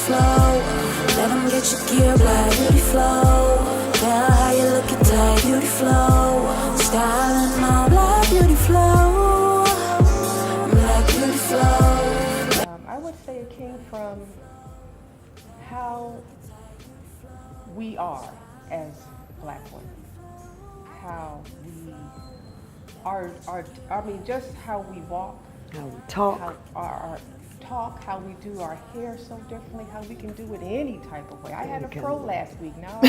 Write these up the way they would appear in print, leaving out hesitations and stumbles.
flow. Let them get your gear black, beauty flow. Girl, how you looking tight, beauty flow. Styling all black, beauty flow. Black beauty flow. I would say it came from how we are as Black women. How we are, I mean, just how we walk. How we talk. How our talk, how we do our hair so differently, how we can do it any type of way. I had a fro last week. Now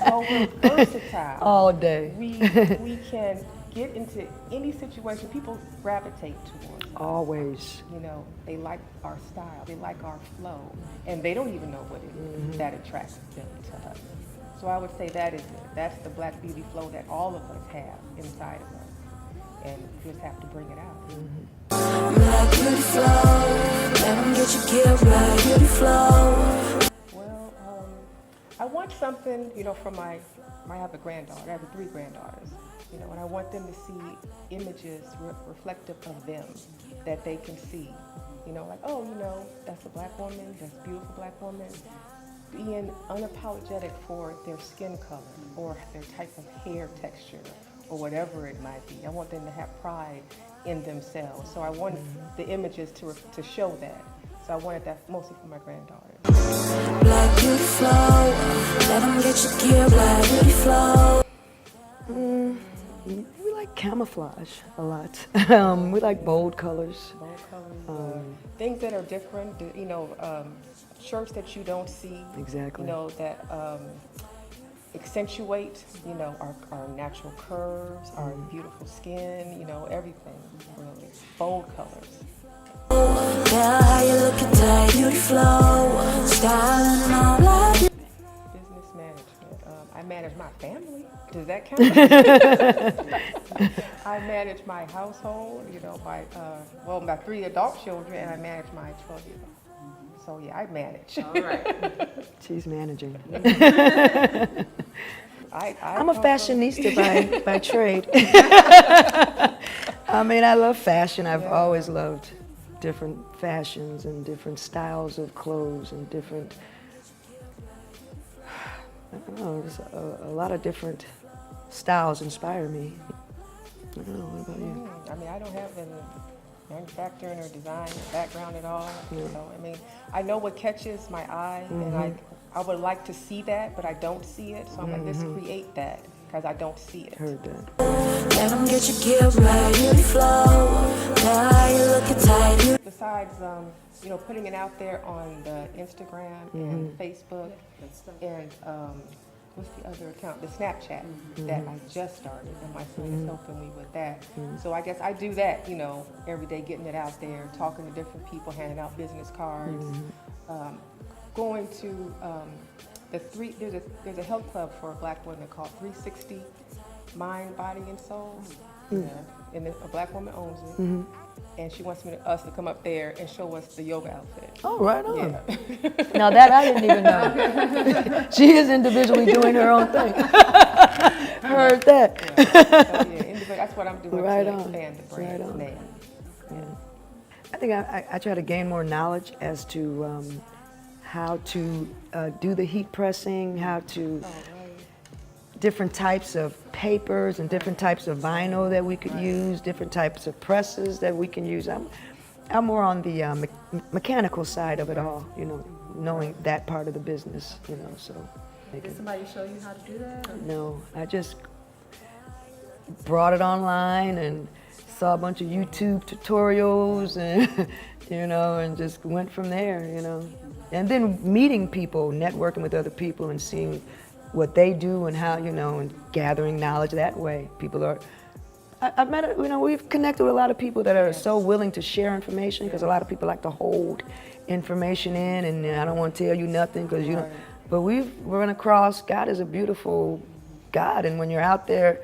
so we're versatile. All day. We can get into any situation. People gravitate towards us. Always. You know, they like our style, they like our flow, and they don't even know what it is that attracts them to us. So I would say that is it. That's the Black beauty flow that all of us have inside of us, and you just have to bring it out. Black beauty flow. Let them get your gear black beauty flow. Well, I want something, you know, from I have a granddaughter. I have 3 granddaughters, you know, and I want them to see images reflective of them that they can see, you know, like, oh, you know, that's a Black woman, that's a beautiful Black woman, being unapologetic for their skin color or their type of hair texture or whatever it might be. I want them to have pride in themselves. So I want the images to show that. So I wanted that mostly for my granddaughters. Black beauty flow. Let them get your gear black beauty flow. We like camouflage a lot. We like bold colors. Bold colors, things that are different, you know, shirts that you don't see. Exactly. You know, that accentuate, you know, our natural curves, our beautiful skin, you know, everything, really. Bold colors. Girl, how you looking tight, beauty flow. Styling all black. Business management. I manage my family. Does that count? I manage my household, you know, my 3 adult children, and I manage my 12-year-old. So yeah, I manage. All right. She's managing. I'm a fashionista by trade. I mean, I love fashion. I've always loved different fashions and different styles of clothes and different, I don't know, just a lot of different styles inspire me. I don't know, what about you? I mean, I don't have any manufacturing or design background at all. Yeah. So, I mean, I know what catches my eye, and I would like to see that, but I don't see it. So I'm like, let's create that, because I don't see it. Heard that. Let them get your gear black beauty flow. Girl, how you looking tight. Besides, you know, putting it out there on the Instagram and Facebook, and what's the other account? The Snapchat that I just started, and my son is helping me with that. So I guess I do that, you know, every day, getting it out there, talking to different people, handing out business cards, going to there's a health club for Black women called 360 Mind, Body, and Soul. Yeah, and a Black woman owns it. And she wants us to come up there and show us the yoga outfit. Oh, right on. Yeah. Now that I didn't even know. She is individually doing her own thing. Heard that. Yeah. So, that's what I'm doing Right to on. expand the brand name. Yeah. I think I try to gain more knowledge as to how to do the heat pressing, how to different types of papers and different types of vinyl that we could use, different types of presses that we can use. I'm more on the mechanical side of it all, you know, knowing that part of the business, you know, so. Did somebody show you how to do that? Or? No, I just brought it online and saw a bunch of YouTube tutorials and, you know, and just went from there, you know. And then meeting people, networking with other people and seeing what they do and how, you know, and gathering knowledge that way. People are, I've met, you know, we've connected with a lot of people that are so willing to share information, because a lot of people like to hold information in, and I don't want to tell you nothing because you don't, but we've run across, God is a beautiful God, and when you're out there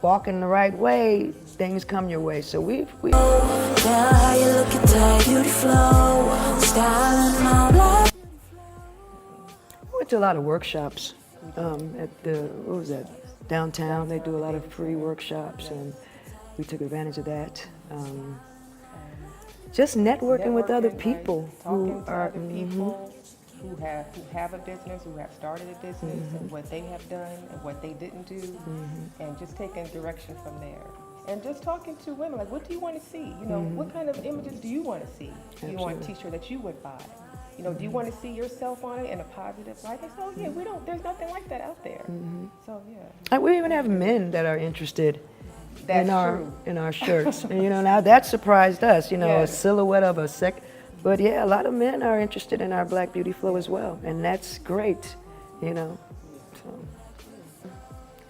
walking the right way, things come your way. So we How you looking tight, beauty flow. Styling all black. went to a lot of workshops at the, what was that, downtown. They do a lot of free workshops, and we took advantage of that. just networking with other Networking, people right? who Talking to are. other people who have a business, who have started a business, and what they have done and what they didn't do, and just taking direction from there. And just talking to women, like, what do you want to see? You know, what kind of images do you want to see? Do you want a T-shirt that you would buy? You know, do you want to see yourself on it in a positive light? They say, oh yeah, there's nothing like that out there. So yeah. We even have men that are interested That's in our shirts. And, you know, now that surprised us, you know, Yes. a silhouette of a but yeah, a lot of men are interested in our Black Beauty flow as well. And that's great, you know. So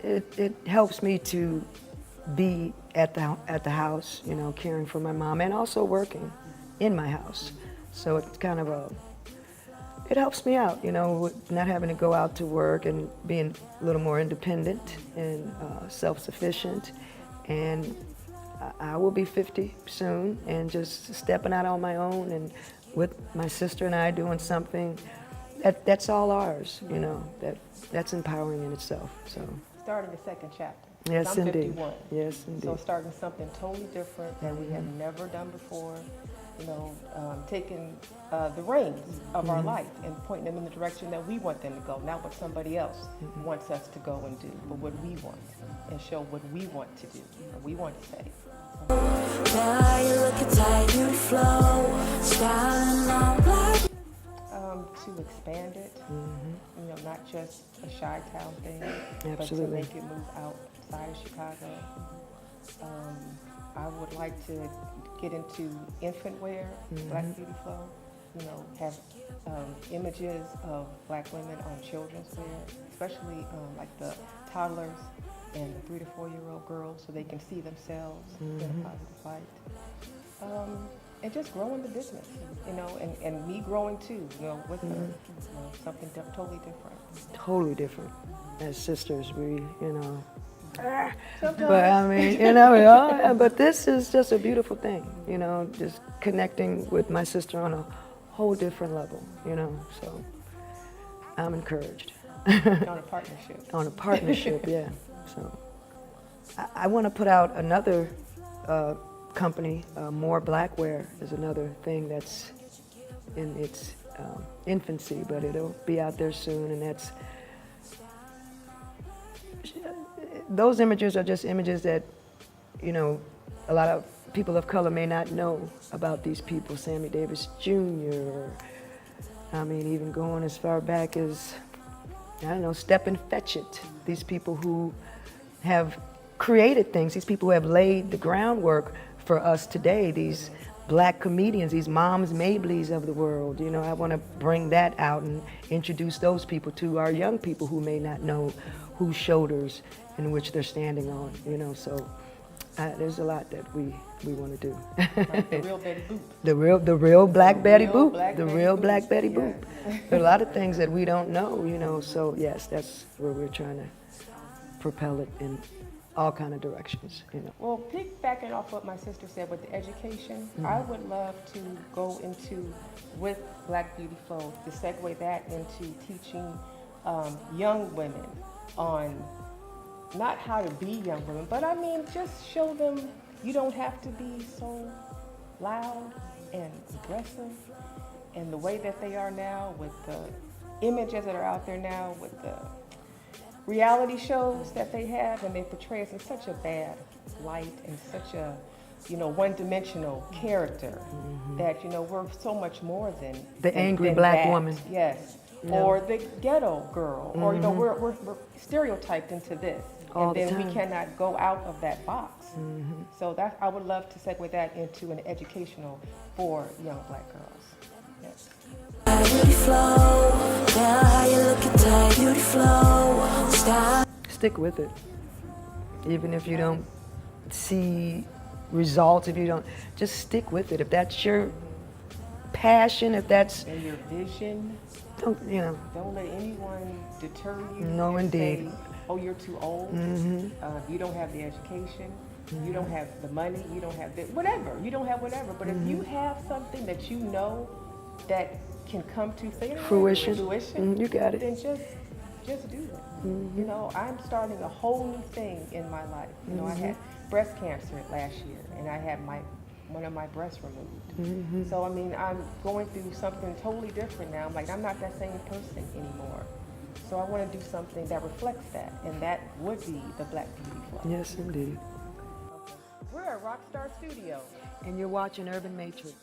it helps me to be at the house, you know, caring for my mom and also working in my house. So it's kind of it helps me out, you know, with not having to go out to work and being a little more independent and self-sufficient. And I will be 50 soon and just stepping out on my own and with my sister and I doing something that's all ours, you know, that's empowering in itself. So Starting the second chapter. yes, I'm indeed. 51. Yes, indeed. So starting something totally different that we have never done before, you know, taking the reins of our life and pointing them in the direction that we want them to go, not what somebody else wants us to go and do, but what we want, and show what we want to do, what we want to say. Now you look at tight, beauty flow, styling on black. To expand it, you know, not just a Chi-Town thing, Absolutely. but to make it move outside of Chicago. I would like to get into infant wear, Black Beauty flow, you know, have images of Black women on children's wear, especially like the toddlers and the 3 to 4 year old girls, so they can see themselves in a positive light. And just growing the business, you know, and me growing too, you know, with her, you know, something totally different. Totally different. As sisters, we, you know. Sometimes. But I mean, you know, yeah, but this is just a beautiful thing, you know, just connecting with my sister on a whole different level, you know, so I'm encouraged. On a partnership. On a partnership, yeah. So I want to put out another company, More Blackwear is another thing that's in its infancy, but it'll be out there soon, and that's those images are just images that, you know, a lot of people of color may not know about these people. Sammy Davis Jr., I mean, even going as far back as, I don't know, Stepin Fetchit. These people who have created things, these people who have laid the groundwork for us today, these Black comedians, these Moms Mableys of the world. You know, I want to bring that out and introduce those people to our young people who may not know whose shoulders in which they're standing on, you know, so there's a lot that we want to do. Like the real Betty Boop. The real Black Betty real Boop. Black The Betty real Boop. Black Betty Yes. Boop. There are a lot of things that we don't know, you know, so yes, that's where we're trying to propel it in all kind of directions, you know. Well, piggybacking off what my sister said with the education, I would love to go into, with Black Beauty Flow, to segue that into teaching young women on not how to be young women, but I mean, just show them you don't have to be so loud and aggressive, and the way that they are now with the images that are out there now with the reality shows that they have, and they portray us in such a bad light and such a, you know, one-dimensional character that, you know, we're so much more than The angry than Black that. woman. Yes. Yeah. Or the ghetto girl, or, you know, we're stereotyped into this, All and the then we time. cannot go out of that box. So that I would love to segue that into an educational for young Black girls. Yes. Beauty flow, tell how you look at tight, beauty flow, style. Stick with it. Even if you don't see results, if you don't, just stick with it. If that's your passion, if that's, And your vision, don't, you know, don't let anyone deter you. No, and indeed. Say, oh, you're too old. You don't have the education. You don't have the money. You don't have the whatever. You don't have whatever. But if you have something that you know that can come to Fruition. You got it. Then just do it. You know, I'm starting a whole new thing in my life. You know, I had breast cancer last year, and I had my one of my breasts removed. So I mean, I'm going through something totally different now. I'm like, I'm not that same person anymore. So I want to do something that reflects that, and that would be the Black Beauty Flow. Yes, indeed. We're at Rockstar Studio. And you're watching Urban Matrix.